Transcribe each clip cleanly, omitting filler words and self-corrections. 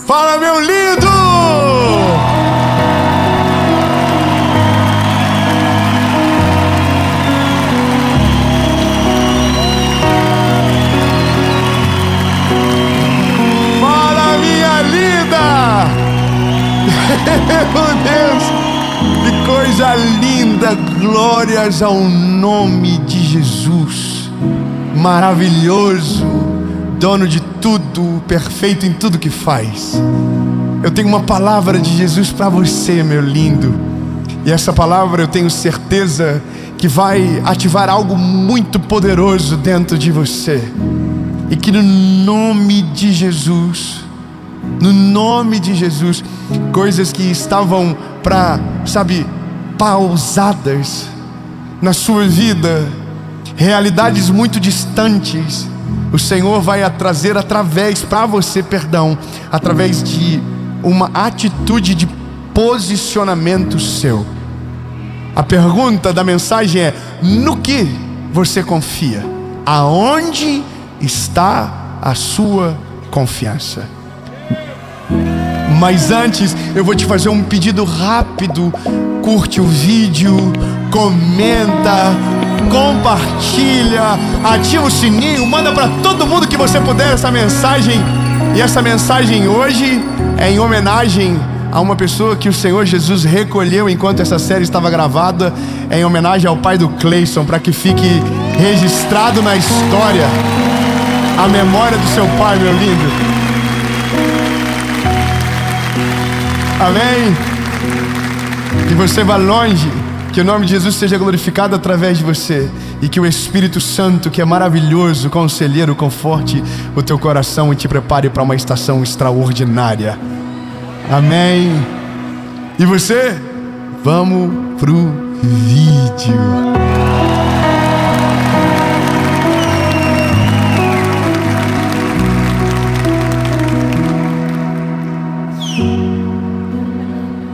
Fala, meu lindo! Fala, minha linda! Meu Deus! Que coisa linda! Glórias ao nome de Jesus! Maravilhoso! Dono de tudo, perfeito em tudo que faz. Eu tenho uma palavra de Jesus para você, meu lindo. E essa palavra eu tenho certeza que vai ativar algo muito poderoso dentro de você. E que no nome de Jesus, coisas que estavam pausadas na sua vida, realidades muito distantes, o Senhor vai trazer através de uma atitude de posicionamento seu. A pergunta da mensagem é: no que você confia? Aonde está a sua confiança? Mas antes, eu vou te fazer um pedido rápido. Curte o vídeo, comenta, compartilha, ativa o sininho, manda para todo mundo que você puder essa mensagem. E essa mensagem hoje é em homenagem a uma pessoa que o Senhor Jesus recolheu enquanto essa série estava gravada. É em homenagem ao pai do Cleison, para que fique registrado na história a memória do seu pai, meu lindo. Amém? Que você vá longe, que o nome de Jesus seja glorificado através de você, e que o Espírito Santo, que é maravilhoso, conselheiro, conforte o teu coração e te prepare para uma estação extraordinária. Amém? E você? Vamos pro vídeo.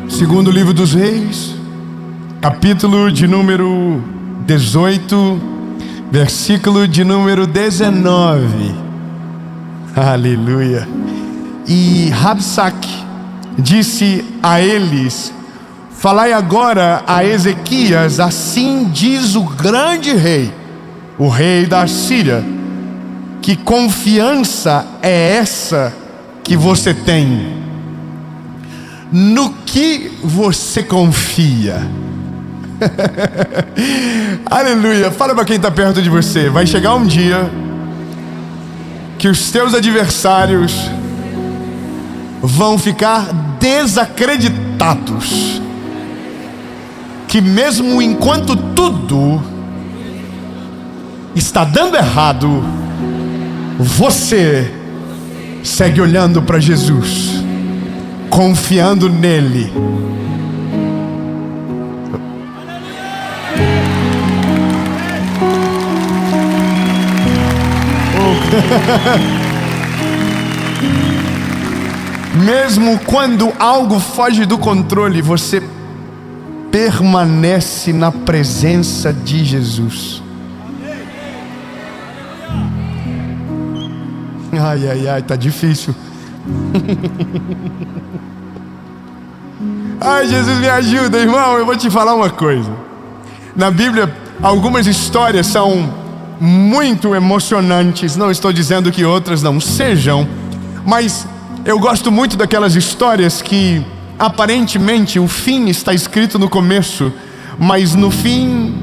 Segundo livro dos Reis, capítulo de número 18, versículo de número 19. Aleluia. E Rabsaque disse a eles: falai agora a Ezequias, assim diz o grande rei, o rei da Síria, que confiança é essa que você tem? No que você confia? Aleluia. Fala para quem está perto de você. Vai chegar um dia que os teus adversários vão ficar desacreditados, que mesmo enquanto tudo está dando errado, você segue olhando para Jesus, confiando nele. Mesmo quando algo foge do controle, você permanece na presença de Jesus. Ai, tá difícil. Ai, Jesus, me ajuda, irmão. Eu vou te falar uma coisa. Na Bíblia, algumas histórias são muito emocionantes. Não estou dizendo que outras não sejam, mas eu gosto muito daquelas histórias que aparentemente o fim está escrito no começo, mas no fim,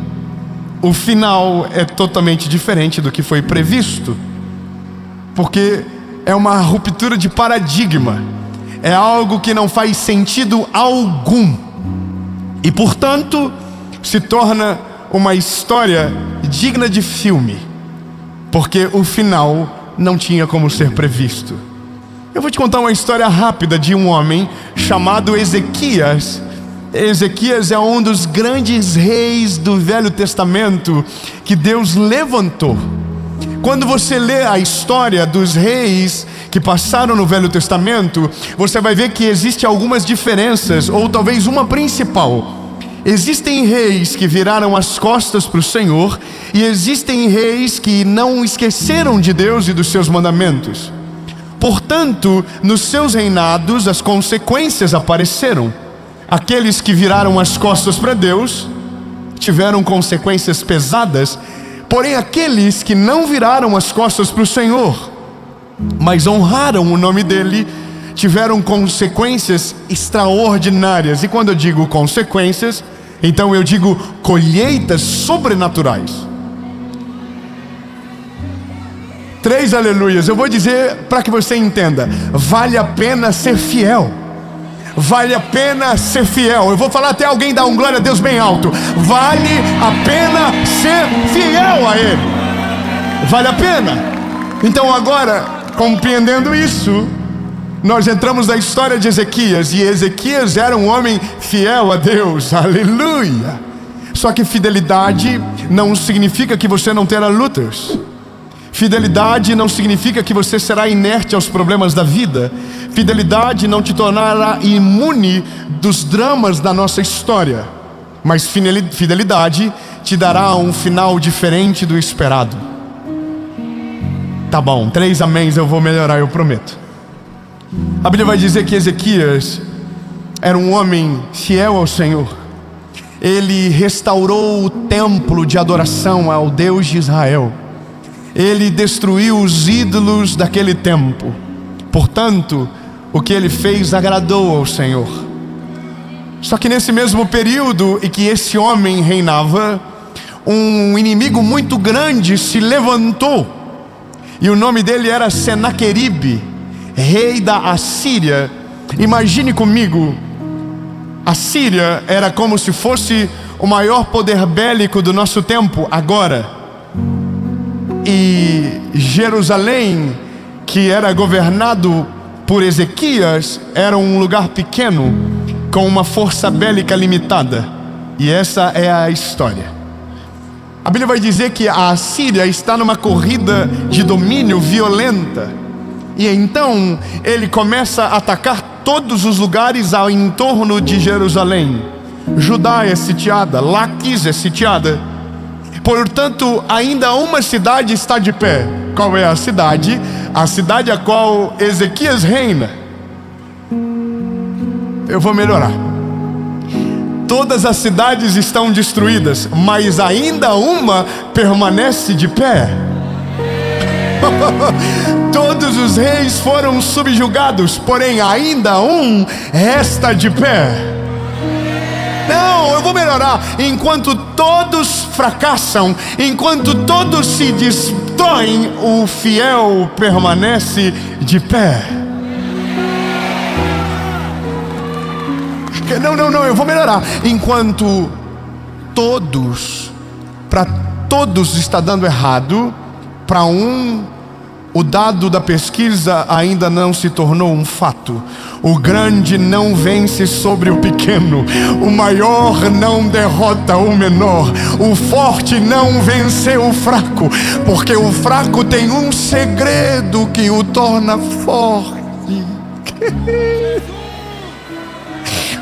o final é totalmente diferente do que foi previsto, porque é uma ruptura de paradigma. É algo que não faz sentido algum, e portanto se torna uma história digna de filme, porque o final não tinha como ser previsto. Eu vou te contar uma história rápida de um homem chamado Ezequias. Ezequias é um dos grandes reis do Velho Testamento que Deus levantou. Quando você lê a história dos reis que passaram no Velho Testamento, você vai ver que existem algumas diferenças, ou talvez uma principal. Existem reis que viraram as costas para o Senhor, e existem reis que não esqueceram de Deus e dos seus mandamentos. Portanto, nos seus reinados as consequências apareceram. Aqueles que viraram as costas para Deus tiveram consequências pesadas, porém aqueles que não viraram as costas para o Senhor, mas honraram o nome dele, tiveram consequências extraordinárias. E quando eu digo consequências, então eu digo colheitas sobrenaturais. 3 aleluias. Eu vou dizer para que você entenda: vale a pena ser fiel. Vale a pena ser fiel. Eu vou falar até alguém dar um glória a Deus bem alto. Vale a pena ser fiel a Ele. Vale a pena. Então agora, compreendendo isso, nós entramos na história de Ezequias. E Ezequias era um homem fiel a Deus. Aleluia. Só que fidelidade não significa que você não terá lutas. Fidelidade não significa que você será inerte aos problemas da vida. Fidelidade não te tornará imune dos dramas da nossa história. Mas fidelidade te dará um final diferente do esperado. Tá bom, 3 améns, eu vou melhorar, eu prometo. A Bíblia vai dizer que Ezequias era um homem fiel ao Senhor. Ele restaurou o templo de adoração ao Deus de Israel. Ele destruiu os ídolos daquele tempo. Portanto, o que ele fez agradou ao Senhor. Só que nesse mesmo período em que esse homem reinava, um inimigo muito grande se levantou. E o nome dele era Senaqueribe, rei da Assíria. Imagine comigo, a Síria era como se fosse o maior poder bélico do nosso tempo agora. E Jerusalém, que era governado por Ezequias, era um lugar pequeno, com uma força bélica limitada. E essa é a história. A Bíblia vai dizer que a Assíria está numa corrida de domínio violenta. E então ele começa a atacar todos os lugares ao entorno de Jerusalém. Judá é sitiada, Laquis é sitiada. Portanto, ainda uma cidade está de pé. Qual é a cidade? A cidade a qual Ezequias reina. Eu vou melhorar. Todas as cidades estão destruídas, mas ainda uma permanece de pé. Todos os reis foram subjugados, porém ainda um resta de pé. Não, eu vou melhorar. Enquanto todos fracassam, enquanto todos se destroem, o fiel permanece de pé. Não, eu vou melhorar. Enquanto para todos está dando errado, para o dado da pesquisa ainda não se tornou um fato. O grande não vence sobre o pequeno. O maior não derrota o menor. O forte não venceu o fraco. Porque o fraco tem um segredo que o torna forte.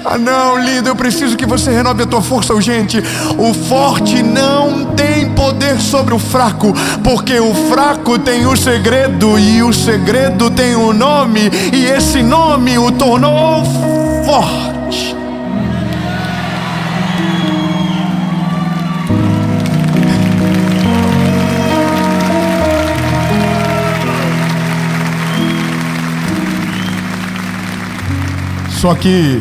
Ah não, lindo, eu preciso que você renove a tua força urgente. O forte não tem poder sobre o fraco, porque o fraco tem o segredo, e o segredo tem o nome, e esse nome o tornou forte. Só que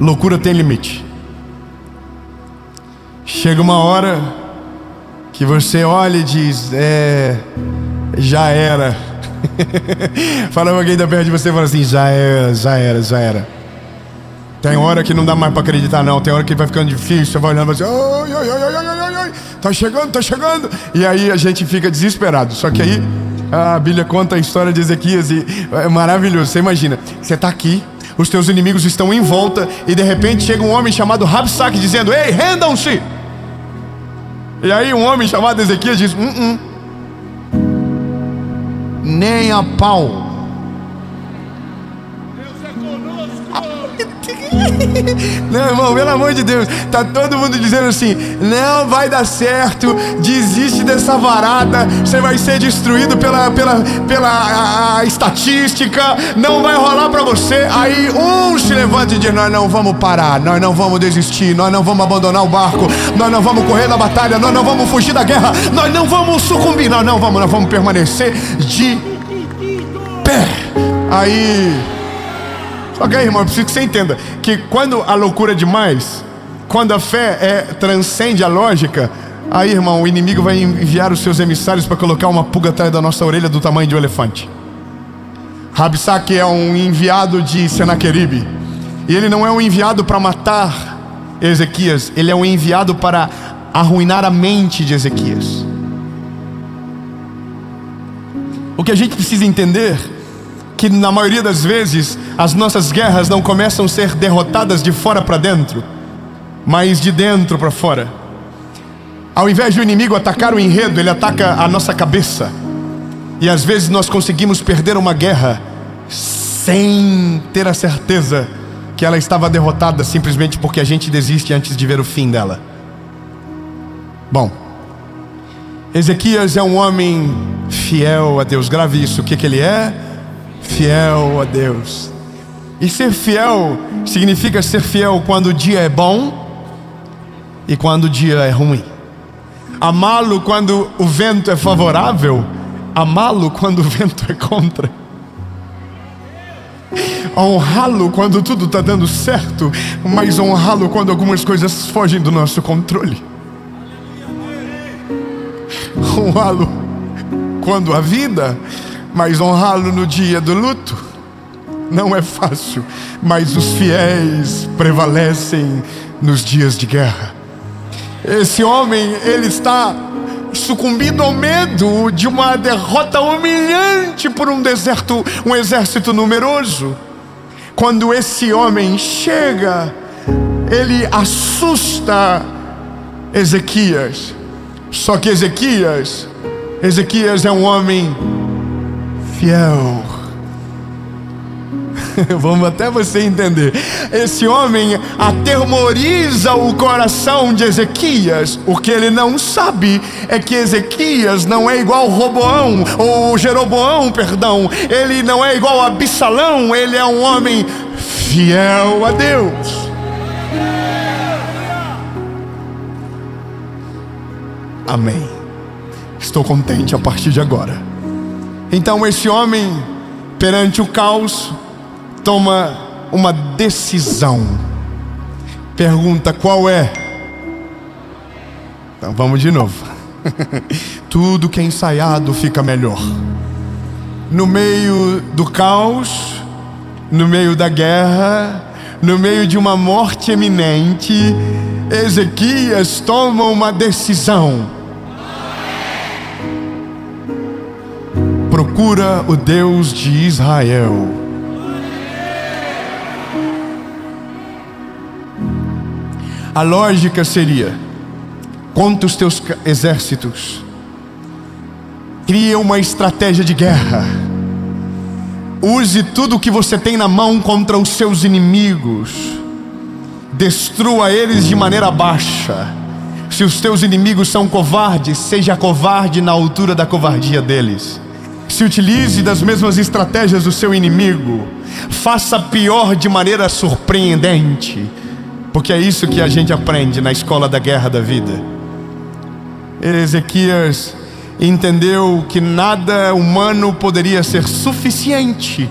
loucura tem limite. Chega uma hora que você olha e diz: já era. Fala alguém da perto de você e fala assim: já era. Tem hora que não dá mais para acreditar não. Tem hora que vai ficando difícil. Você vai olhando e vai assim: ai, tá chegando. E aí a gente fica desesperado. Só que aí a Bíblia conta a história de Ezequias e é maravilhoso. Você imagina, você está aqui, os teus inimigos estão em volta, e de repente chega um homem chamado Rabsaque dizendo: ei, rendam-se. E aí um homem chamado Ezequias diz: nem a pau. Não, irmão, pelo amor de Deus, tá todo mundo dizendo assim: não vai dar certo, desiste dessa varada, você vai ser destruído pela estatística, não vai rolar pra você. Aí um se levanta e diz: nós não vamos parar, nós não vamos desistir, nós não vamos abandonar o barco, nós não vamos correr na batalha, nós não vamos fugir da guerra, nós não vamos sucumbir, nós vamos permanecer de pé. Aí, só que aí, irmão, eu preciso que você entenda que quando a loucura é demais, quando a fé transcende a lógica, aí, irmão, o inimigo vai enviar os seus emissários para colocar uma pulga atrás da nossa orelha do tamanho de um elefante. Rabsaque é um enviado de Senaqueribe, e ele não é um enviado para matar Ezequias, ele é um enviado para arruinar a mente de Ezequias. O que a gente precisa entender que na maioria das vezes as nossas guerras não começam a ser derrotadas de fora para dentro, mas de dentro para fora. Ao invés de o inimigo atacar o enredo, ele ataca a nossa cabeça. E às vezes nós conseguimos perder uma guerra sem ter a certeza que ela estava derrotada, simplesmente porque a gente desiste antes de ver o fim dela. Bom, Ezequias é um homem fiel a Deus. Grave isso, o que ele é? Fiel a Deus. E ser fiel significa ser fiel quando o dia é bom e quando o dia é ruim. Amá-lo quando o vento é favorável, amá-lo quando o vento é contra. Honrá-lo quando tudo está dando certo, mas honrá-lo quando algumas coisas fogem do nosso controle. Honrá-lo quando a vida, mas honrá-lo no dia do luto. Não é fácil, mas os fiéis prevalecem nos dias de guerra. Esse homem, ele está sucumbindo ao medo de uma derrota humilhante por um exército numeroso. Quando esse homem chega, ele assusta Ezequias. Só que Ezequias é um homem fiel. Vamos até você entender. Esse homem atemoriza o coração de Ezequias. O que ele não sabe é que Ezequias não é igual Roboão, ou Jeroboão, perdão. Ele não é igual a Absalão. Ele é um homem fiel a Deus. Amém. Estou contente a partir de agora. Então esse homem, perante o caos, toma uma decisão. Pergunta: qual é? Então vamos de novo. Tudo que é ensaiado fica melhor. No meio do caos, no meio da guerra, no meio de uma morte iminente, Ezequias toma uma decisão. Procura o Deus de Israel. A lógica seria: conta os teus exércitos, cria uma estratégia de guerra, use tudo o que você tem na mão contra os seus inimigos, destrua eles de maneira baixa. Se os teus inimigos são covardes, seja covarde na altura da covardia deles. Se utilize das mesmas estratégias do seu inimigo, faça pior de maneira surpreendente, porque é isso que a gente aprende na escola da guerra da vida. Ezequias entendeu que nada humano poderia ser suficiente.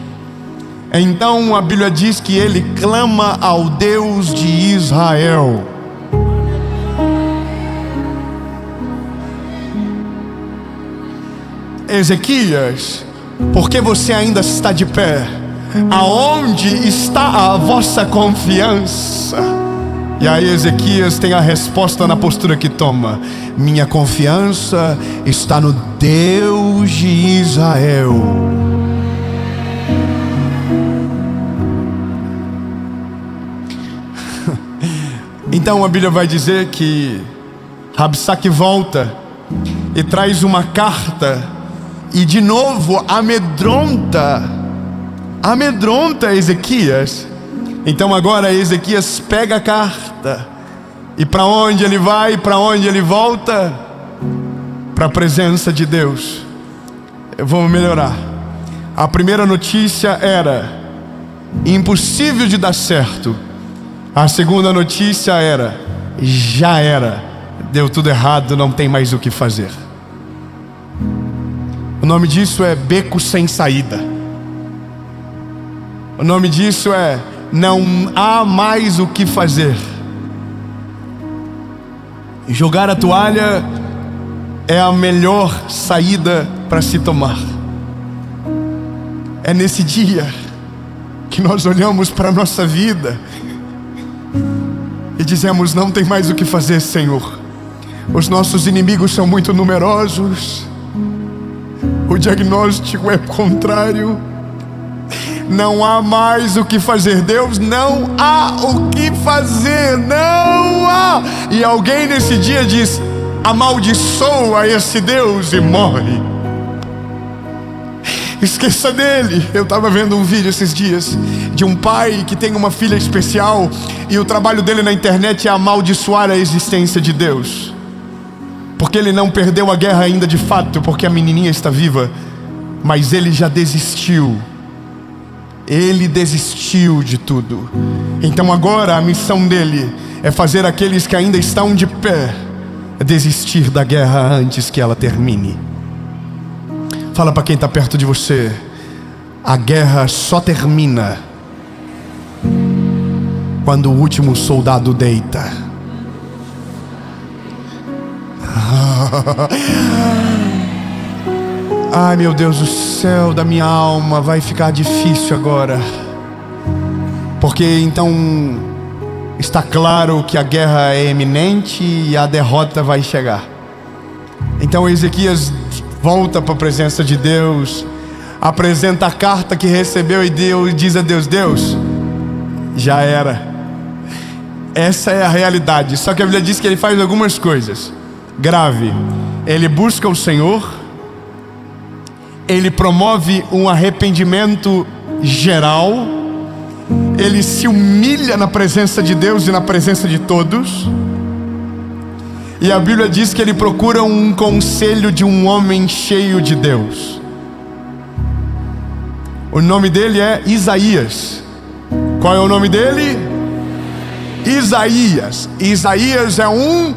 Então a Bíblia diz que ele clama ao Deus de Israel. Ezequias, por que você ainda está de pé? Aonde está a vossa confiança? E aí Ezequias tem a resposta na postura que toma: minha confiança está no Deus de Israel. Então a Bíblia vai dizer que Rabsaque volta e traz uma carta, e de novo amedronta amedronta Ezequias. Então agora Ezequias pega a carta, e para onde ele vai, para onde ele volta? Para a presença de Deus. Vamos melhorar. A primeira notícia era impossível de dar certo. A segunda notícia era já era, deu tudo errado, não tem mais o que fazer. O nome disso é beco sem saída. O nome disso é não há mais o que fazer. Jogar a toalha é a melhor saída para se tomar. É nesse dia que nós olhamos para a nossa vida e dizemos: não tem mais o que fazer, Senhor. Os nossos inimigos são muito numerosos. O diagnóstico é contrário. Não há mais o que fazer. Deus, não há o que fazer. Não há. E alguém nesse dia diz: amaldiçoa esse Deus e morre. Esqueça dele. Eu estava vendo um vídeo esses dias de um pai que tem uma filha especial, e o trabalho dele na internet é amaldiçoar a existência de Deus, porque ele não perdeu a guerra ainda de fato, porque a menininha está viva, mas ele já desistiu. Ele desistiu de tudo. Então agora a missão dele é fazer aqueles que ainda estão de pé desistir da guerra antes que ela termine. Fala para quem está perto de você: a guerra só termina quando o último soldado deita. Ai, meu Deus do céu, da minha alma, vai ficar difícil agora, porque então está claro que a guerra é iminente e a derrota vai chegar. Então Ezequias volta para a presença de Deus, apresenta a carta que recebeu e Deus diz a Deus: Deus, já era. Essa é a realidade. Só que a Bíblia diz que ele faz algumas coisas grave. Ele busca o Senhor, ele promove um arrependimento geral, ele se humilha na presença de Deus e na presença de todos. E a Bíblia diz que ele procura um conselho de um homem cheio de Deus. O nome dele é Isaías. Qual é o nome dele? Isaías. Isaías é um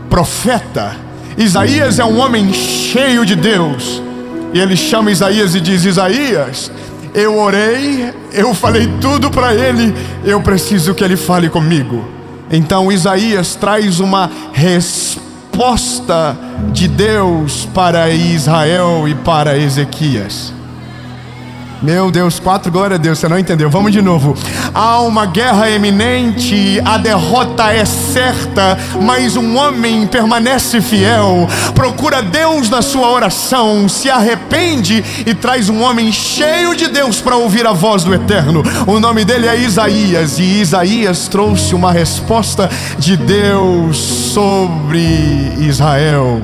profeta. Isaías é um homem cheio de Deus. E ele chama Isaías e diz: Isaías, eu orei, eu falei tudo para ele, eu preciso que ele fale comigo. Então Isaías traz uma resposta de Deus para Israel e para Ezequias. Meu Deus, 4, glória a Deus, você não entendeu, vamos de novo. Há uma guerra eminente, a derrota é certa, mas um homem permanece fiel, procura Deus na sua oração, se arrepende e traz um homem cheio de Deus para ouvir a voz do Eterno. O nome dele é Isaías, e Isaías trouxe uma resposta de Deus sobre Israel.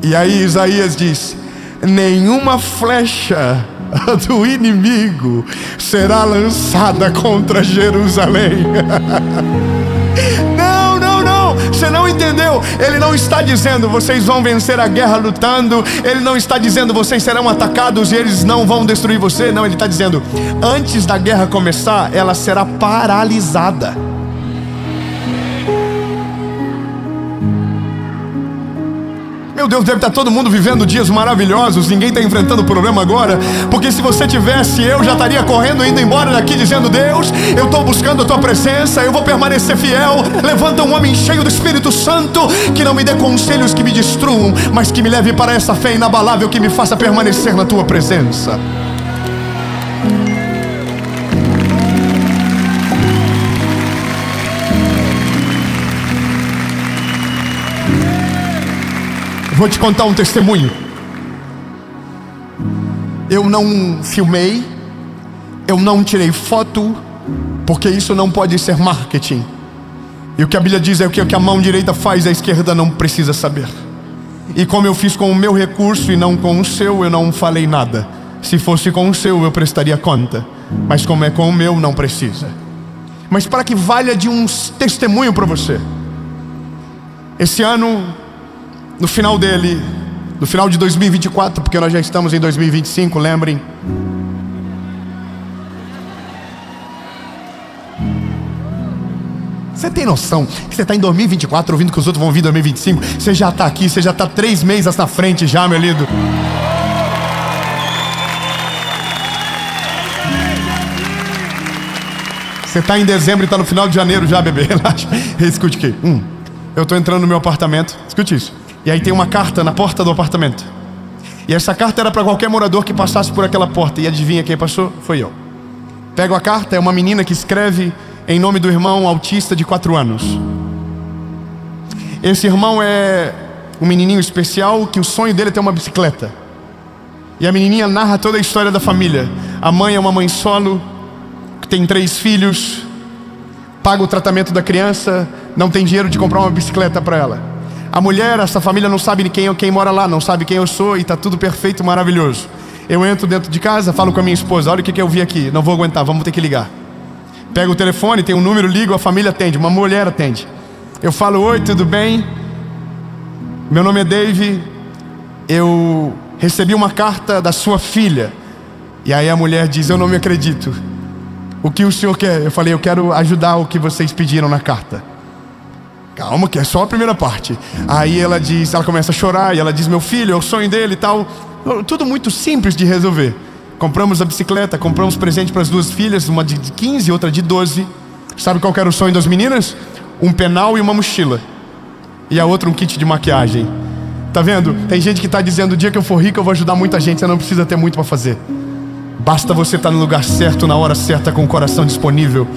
E aí Isaías diz: nenhuma flecha do inimigo será lançada contra Jerusalém. Não, você não entendeu. Ele não está dizendo vocês vão vencer a guerra lutando. Ele não está dizendo vocês serão atacados e eles não vão destruir você. Não, ele está dizendo: antes da guerra começar, ela será paralisada. Meu Deus, deve estar todo mundo vivendo dias maravilhosos, ninguém está enfrentando problema agora, porque se você tivesse, eu já estaria correndo, indo embora daqui dizendo: Deus, eu estou buscando a tua presença, eu vou permanecer fiel. Levanta um homem cheio do Espírito Santo, que não me dê conselhos que me destruam, mas que me leve para essa fé inabalável, que me faça permanecer na tua presença. Vou te contar um testemunho. Eu não filmei, eu não tirei foto, porque isso não pode ser marketing. E o que a Bíblia diz é que o que a mão direita faz, a esquerda não precisa saber. E como eu fiz com o meu recurso e não com o seu, eu não falei nada. Se fosse com o seu, eu prestaria conta. Mas como é com o meu, não precisa. Mas para que valha de um testemunho para você, esse ano, no final dele, no final de 2024, porque nós já estamos em 2025, lembrem. Você tem noção que você está em 2024 ouvindo que os outros vão vir em 2025? Você já está aqui, você já está 3 meses na frente já, meu lindo. Você está em dezembro e está no final de janeiro já, bebê. Relaxa. Escute aqui. Eu estou entrando no meu apartamento. Escute isso. E aí tem uma carta na porta do apartamento. E essa carta era para qualquer morador que passasse por aquela porta. E adivinha quem passou? Foi eu. Pego a carta, é uma menina que escreve em nome do irmão autista de 4 anos. Esse irmão é um menininho especial que o sonho dele é ter uma bicicleta. E a menininha narra toda a história da família. A mãe é uma mãe solo, que tem 3 filhos, paga o tratamento da criança, não tem dinheiro de comprar uma bicicleta para ela. A mulher, essa família não sabe quem mora lá, não sabe quem eu sou, e está tudo perfeito, maravilhoso. Eu entro dentro de casa, falo com a minha esposa: olha o que eu vi aqui, não vou aguentar, vamos ter que ligar. Pego o telefone, tem um número, ligo, a família atende, uma mulher atende. Eu falo: oi, tudo bem? Meu nome é Dave, eu recebi uma carta da sua filha. E aí a mulher diz: eu não me acredito. O que o senhor quer? Eu falei: eu quero ajudar o que vocês pediram na carta. Calma, que é só a primeira parte. Aí ela diz, ela começa a chorar e ela diz: meu filho, é o sonho dele e tal. Tudo muito simples de resolver. Compramos a bicicleta, compramos presente para as 2 filhas, uma de 15 e outra de 12. Sabe qual que era o sonho das meninas? Um penal e uma mochila. E a outra um kit de maquiagem. Tá vendo? Tem gente que está dizendo: o dia que eu for rico eu vou ajudar muita gente. Você não precisa ter muito para fazer. Basta você estar no lugar certo, na hora certa, com o coração disponível.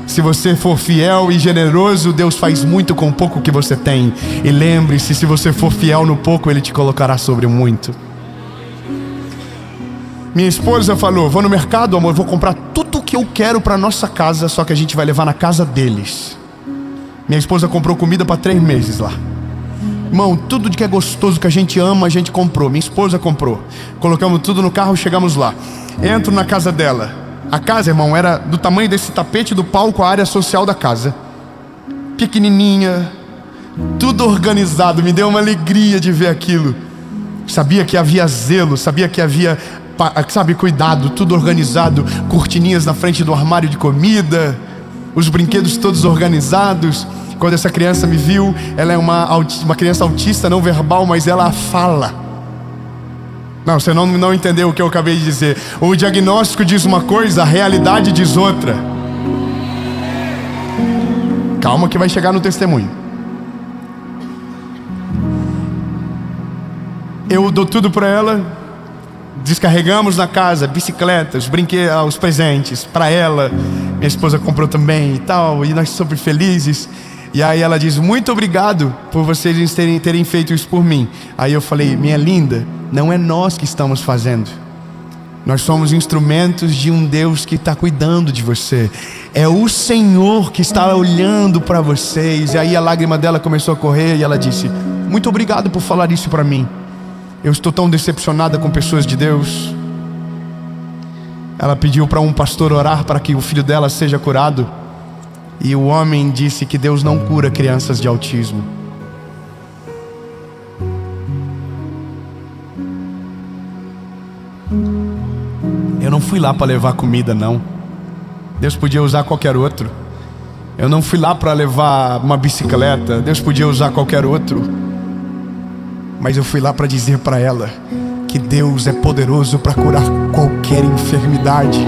Se você for fiel e generoso, Deus faz muito com o pouco que você tem. E lembre-se, se você for fiel no pouco, Ele te colocará sobre muito. Minha esposa falou: vou no mercado, amor, vou comprar tudo o que eu quero para nossa casa, só que a gente vai levar na casa deles. Minha esposa comprou comida para 3 meses lá. Irmão, tudo de que é gostoso, que a gente ama, a gente comprou. Minha esposa comprou. Colocamos tudo no carro, chegamos lá. Entro na casa dela. A casa, irmão, era do tamanho desse tapete do palco, a área social da casa. Pequenininha, tudo organizado. Me deu uma alegria de ver aquilo. Sabia que havia zelo, sabia que havia, cuidado, tudo organizado. Cortininhas na frente do armário de comida, os brinquedos todos organizados. Quando essa criança me viu, ela é uma criança autista não verbal, mas ela fala. Não, você não entendeu o que eu acabei de dizer. O diagnóstico diz uma coisa, a realidade diz outra. Calma que vai chegar no testemunho. Eu dou tudo para ela. Descarregamos na casa bicicletas, brinquedos, os presentes para ela. Minha esposa comprou também e tal. E nós super felizes. E aí ela diz: muito obrigado por vocês terem feito isso por mim. Aí eu falei: minha linda, não é nós que estamos fazendo. Nós somos instrumentos de um Deus que está cuidando de você. É o Senhor que está olhando para vocês. E aí a lágrima dela começou a correr e ela disse: muito obrigado por falar isso para mim. Eu estou tão decepcionada com pessoas de Deus. Ela pediu para um pastor orar para que o filho dela seja curado. E o homem disse que Deus não cura crianças de autismo. Eu não fui lá para levar comida, não. Deus podia usar qualquer outro. Eu não fui lá para levar uma bicicleta. Deus podia usar qualquer outro. Mas eu fui lá para dizer para ela que Deus é poderoso para curar qualquer enfermidade.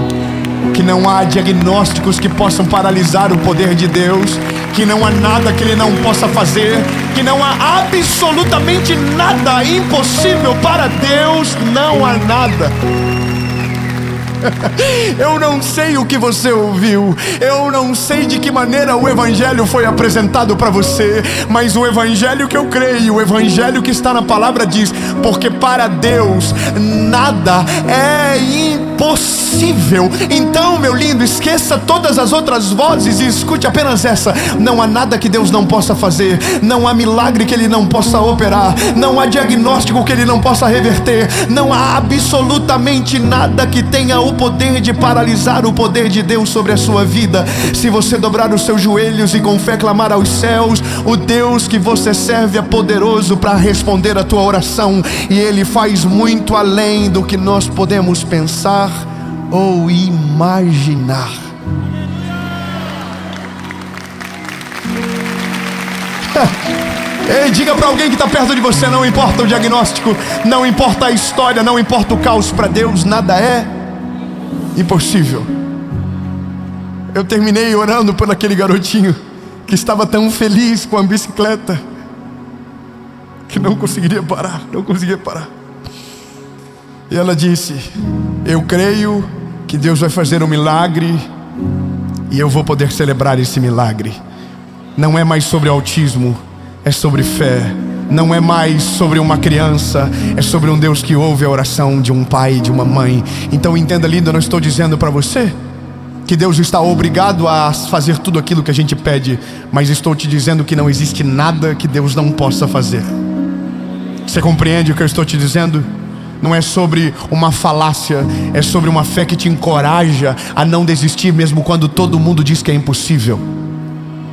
Que não há diagnósticos que possam paralisar o poder de Deus, que não há nada que Ele não possa fazer, que não há absolutamente nada impossível para Deus, não há nada. Eu não sei o que você ouviu, eu não sei de que maneira o Evangelho foi apresentado para você, mas o Evangelho que eu creio, o Evangelho que está na palavra diz: porque para Deus nada é impossível. Então, meu lindo, esqueça todas as outras vozes e escute apenas essa: não há nada que Deus não possa fazer, não há milagre que Ele não possa operar, não há diagnóstico que Ele não possa reverter, não há absolutamente nada que tenha o poder de paralisar o poder de Deus sobre a sua vida. Se você dobrar os seus joelhos e com fé clamar aos céus, o Deus que você serve é poderoso para responder a tua oração, e Ele faz muito além do que nós podemos pensar ou imaginar. Ei, diga para alguém que está perto de você: não importa o diagnóstico, não importa a história, não importa o caos, para Deus nada é impossível. Eu terminei orando por aquele garotinho que estava tão feliz com a bicicleta que não conseguia parar. E ela disse: eu creio que Deus vai fazer um milagre e eu vou poder celebrar esse milagre. Não é mais sobre autismo, é sobre fé. Não é mais sobre uma criança, é sobre um Deus que ouve a oração de um pai e de uma mãe. Então entenda, lindo, eu não estou dizendo para você que Deus está obrigado a fazer tudo aquilo que a gente pede, mas estou te dizendo que não existe nada que Deus não possa fazer. Você compreende o que eu estou te dizendo? Não é sobre uma falácia, é sobre uma fé que te encoraja a não desistir mesmo quando todo mundo diz que é impossível.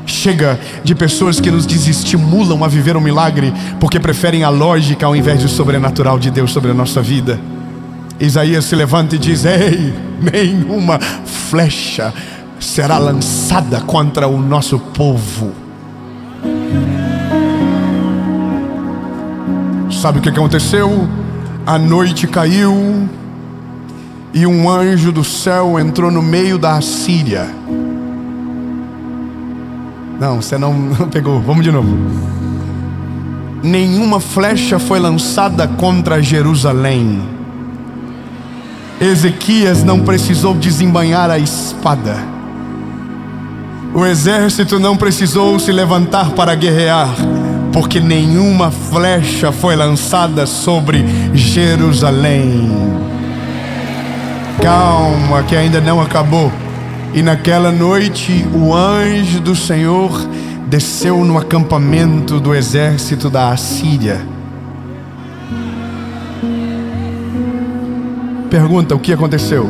Chega de pessoas que nos desestimulam a viver um milagre porque preferem a lógica ao invés do sobrenatural de Deus sobre a nossa vida. Isaías se levanta e diz: ei, nenhuma flecha será lançada contra o nosso povo. Sabe o que aconteceu? A noite caiu e um anjo do céu entrou no meio da Assíria. Não, você não pegou, vamos de novo. Nenhuma flecha foi lançada contra Jerusalém. Ezequias não precisou desembainhar a espada. O exército não precisou se levantar para guerrear, porque nenhuma flecha foi lançada sobre Jerusalém. Calma, que ainda não acabou. E naquela noite o anjo do Senhor desceu no acampamento do exército da Assíria. Pergunta: o que aconteceu?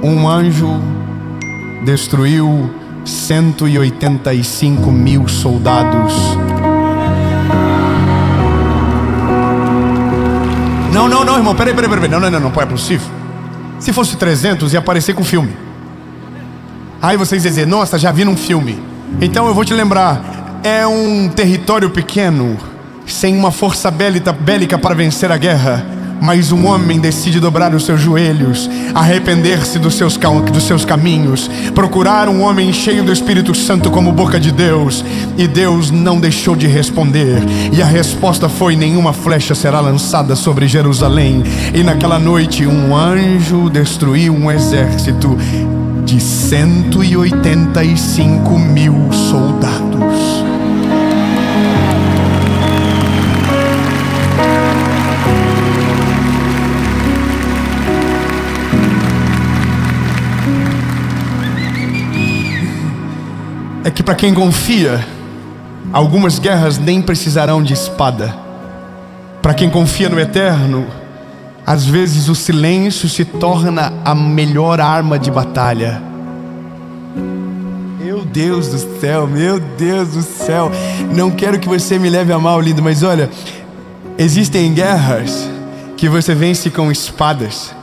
Um anjo destruiu 185 mil soldados. Não, irmão, peraí. Não é possível. Se fosse 300, ia aparecer com filme. Aí vocês iam dizer: nossa, já vi num filme. Então eu vou te lembrar: é um território pequeno, sem uma força bélica para vencer a guerra, mas um homem decide dobrar os seus joelhos, arrepender-se dos seus caminhos, procurar um homem cheio do Espírito Santo como boca de Deus. E Deus não deixou de responder, e a resposta foi: nenhuma flecha será lançada sobre Jerusalém. E naquela noite um anjo destruiu um exército de 185 mil soldados. É que para quem confia, algumas guerras nem precisarão de espada. Para quem confia no eterno, às vezes o silêncio se torna a melhor arma de batalha. Meu Deus do céu. Não quero que você me leve a mal, lindo, mas olha, existem guerras que você vence com espadas.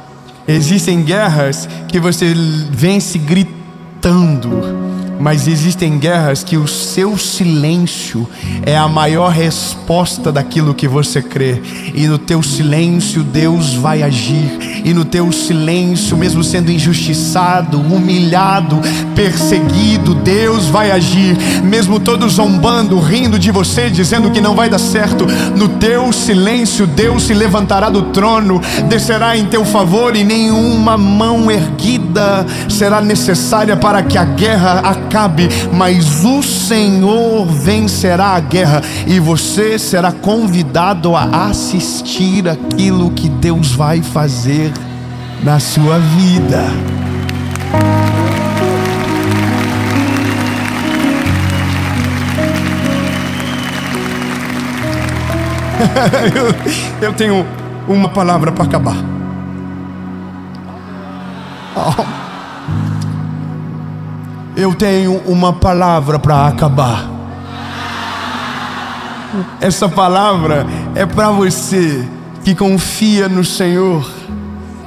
Existem guerras que você vence gritando. Mas existem guerras que o seu silêncio é a maior resposta daquilo que você crê. E no teu silêncio Deus vai agir. E no teu silêncio, mesmo sendo injustiçado, humilhado, perseguido, Deus vai agir. Mesmo todos zombando, rindo de você, dizendo que não vai dar certo, no teu silêncio Deus se levantará do trono, descerá em teu favor, e nenhuma mão erguida será necessária para que a guerra acabe Acabe, mas o Senhor vencerá a guerra e você será convidado a assistir aquilo que Deus vai fazer na sua vida. Eu tenho uma palavra para acabar. Eu tenho uma palavra para acabar. Essa palavra é para você que confia no Senhor,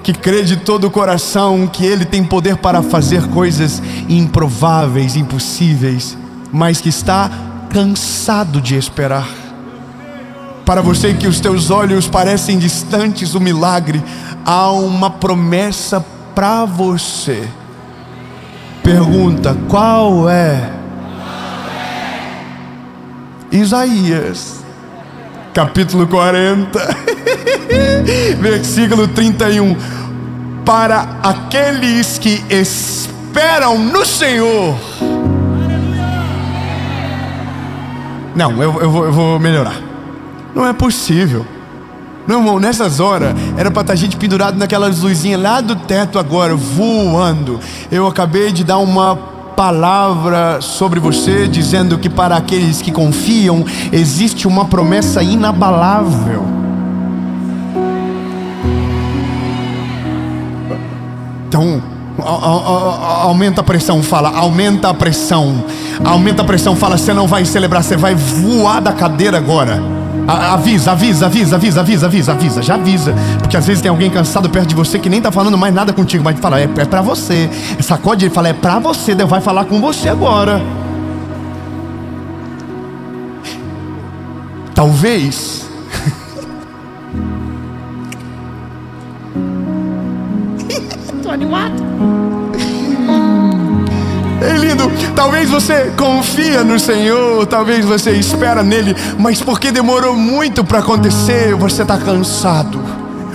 que crê de todo o coração que Ele tem poder para fazer coisas improváveis, impossíveis, mas que está cansado de esperar. Para você que os teus olhos parecem distantes do milagre, há uma promessa para você. Pergunta: qual é? Isaías, capítulo 40, versículo 31. Para aqueles que esperam no Senhor. Não, eu vou melhorar. Não é possível. Não, irmão, nessas horas era para estar gente pendurado naquelas luzinhas lá do teto agora, voando. Eu acabei de dar uma palavra sobre você, dizendo que para aqueles que confiam existe uma promessa inabalável. Então, aumenta a pressão, fala, aumenta a pressão. Aumenta a pressão, fala, você não vai celebrar, você vai voar da cadeira agora. Avisa, já avisa. Porque às vezes tem alguém cansado perto de você que nem tá falando mais nada contigo, mas fala, é pra você. Sacode ele, fala, é pra você, Deus vai falar com você agora. Talvez tô animado. É lindo, talvez você confia no Senhor, talvez você espera nele, mas porque demorou muito para acontecer, você está cansado.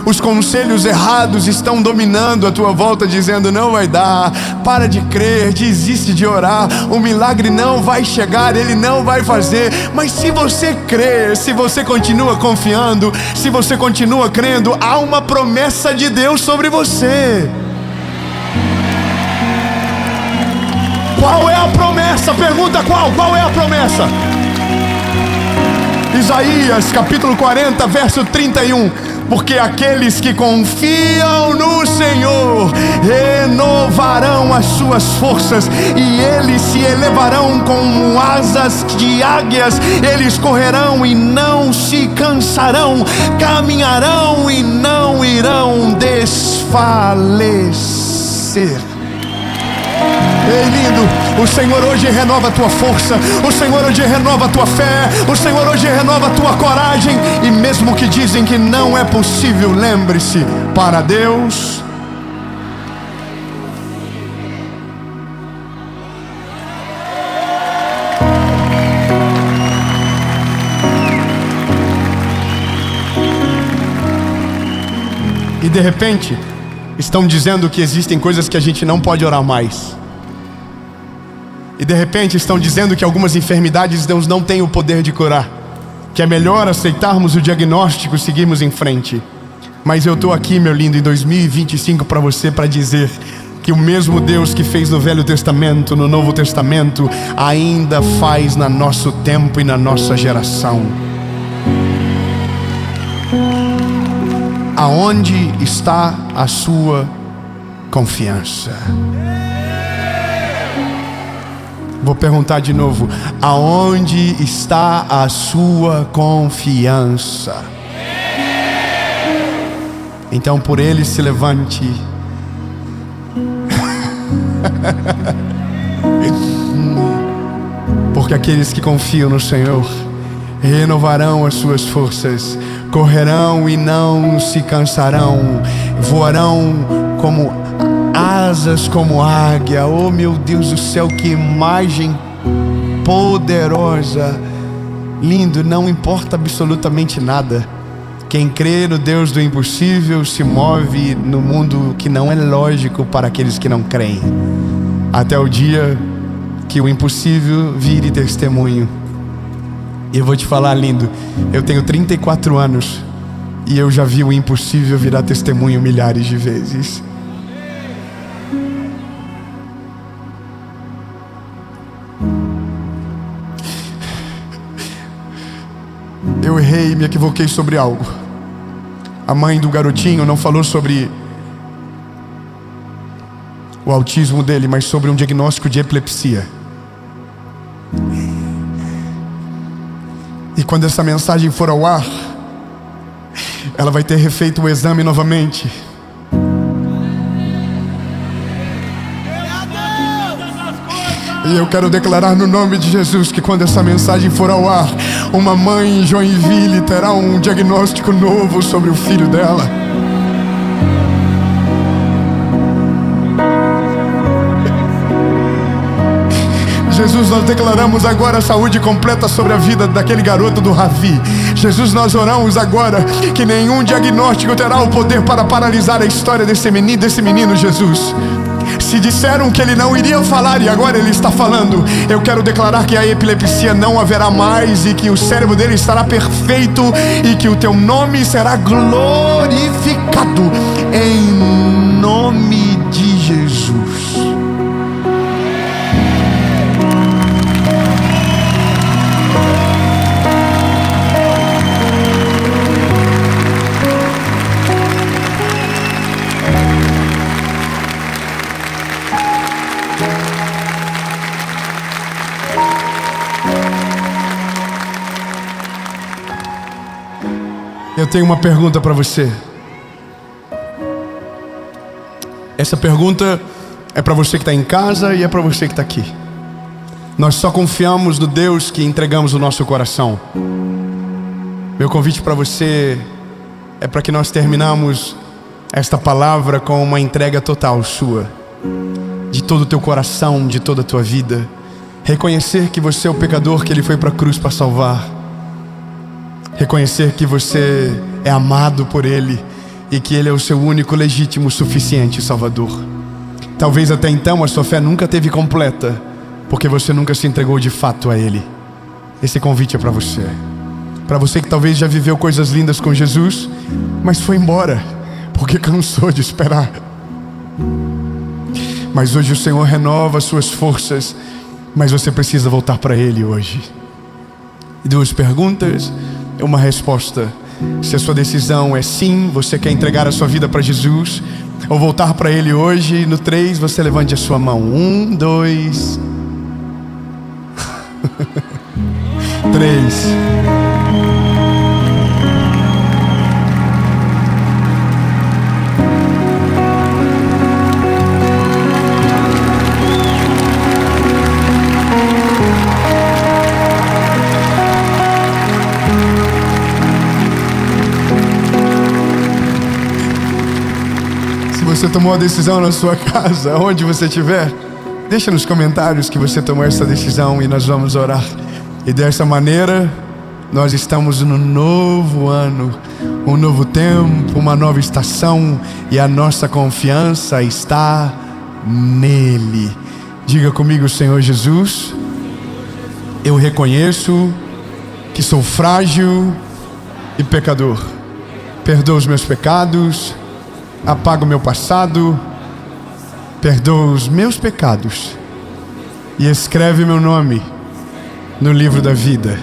Os conselhos errados estão dominando a tua volta, dizendo não vai dar, para de crer, desiste de orar, o milagre não vai chegar, ele não vai fazer. Mas se você crer, se você continua confiando, se você continua crendo, há uma promessa de Deus sobre você. Qual é a promessa? Pergunta qual é a promessa? Isaías capítulo 40, verso 31. Porque aqueles que confiam no Senhor renovarão as suas forças, e eles se elevarão como asas de águias. Eles correrão e não se cansarão, caminharão e não irão desfalecer. Ei, lindo, o Senhor hoje renova a tua força, o Senhor hoje renova a tua fé, o Senhor hoje renova a tua coragem. E mesmo que dizem que não é possível, lembre-se, para Deus e de repente estão dizendo que existem coisas que a gente não pode orar mais. E de repente estão dizendo que algumas enfermidades Deus não tem o poder de curar, que é melhor aceitarmos o diagnóstico e seguirmos em frente. Mas eu estou aqui, meu lindo, em 2025 para você, para dizer que o mesmo Deus que fez no Velho Testamento, no Novo Testamento, ainda faz no nosso tempo e na nossa geração. Aonde está a sua confiança? Vou perguntar de novo: aonde está a sua confiança? Então por ele se levante. Porque aqueles que confiam no Senhor renovarão as suas forças, correrão e não se cansarão, voarão como asas como águia. Oh meu Deus do céu, que imagem poderosa. Lindo, não importa absolutamente nada. Quem crê no Deus do impossível se move no mundo que não é lógico para aqueles que não creem. Até o dia que o impossível vire testemunho. E eu vou te falar, lindo, eu tenho 34 anos e eu já vi o impossível virar testemunho milhares de vezes. Eu errei e me equivoquei sobre algo. A mãe do garotinho não falou sobre o autismo dele, mas sobre um diagnóstico de epilepsia. E quando essa mensagem for ao ar, ela vai ter refeito o exame novamente. E eu quero declarar no nome de Jesus que quando essa mensagem for ao ar, uma mãe em Joinville terá um diagnóstico novo sobre o filho dela. Jesus, nós declaramos agora a saúde completa sobre a vida daquele garoto do Ravi. Jesus, nós oramos agora que nenhum diagnóstico terá o poder para paralisar a história desse menino, Jesus. Se disseram que ele não iria falar e agora ele está falando, eu quero declarar que a epilepsia não haverá mais e que o cérebro dele estará perfeito e que o teu nome será glorificado em nome de Jesus. Eu tenho uma pergunta para você. Essa pergunta é para você que está em casa e é para você que está aqui. Nós só confiamos no Deus que entregamos o nosso coração. Meu convite para você é para que nós terminamos esta palavra com uma entrega total sua, de todo o teu coração, de toda a tua vida. Reconhecer que você é o pecador que Ele foi para a cruz para salvar. Reconhecer que você é amado por Ele e que Ele é o seu único, legítimo, suficiente Salvador. Talvez até então a sua fé nunca teve completa, porque você nunca se entregou de fato a Ele. Esse convite é para você. Para você que talvez já viveu coisas lindas com Jesus, mas foi embora, porque cansou de esperar. Mas hoje o Senhor renova as suas forças, mas você precisa voltar para Ele hoje. E 2 perguntas, uma resposta. Se a sua decisão é sim, você quer entregar a sua vida para Jesus, ou voltar para Ele hoje, no 3 você levante a sua mão. 1, 2 3. Você tomou a decisão na sua casa, onde você estiver, deixa nos comentários que você tomou essa decisão e nós vamos orar. E dessa maneira, nós estamos no novo ano, um novo tempo, uma nova estação, e a nossa confiança está nele. Diga comigo: Senhor Jesus, eu reconheço que sou frágil e pecador. Perdoa os meus pecados, apaga o meu passado, perdoa os meus pecados e escreve meu nome no livro da vida.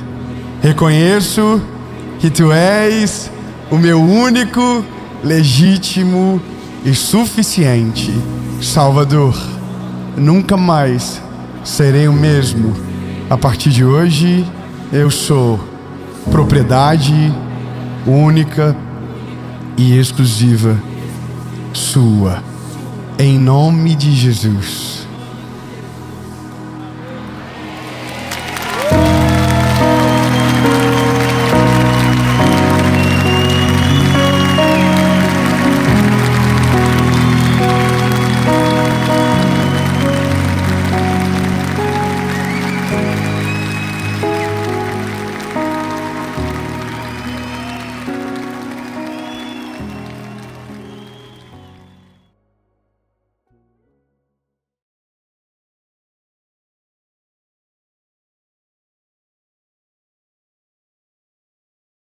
Reconheço que Tu és o meu único, legítimo e suficiente Salvador. Nunca mais serei o mesmo. A partir de hoje, eu sou propriedade única e exclusiva Sua, em nome de Jesus.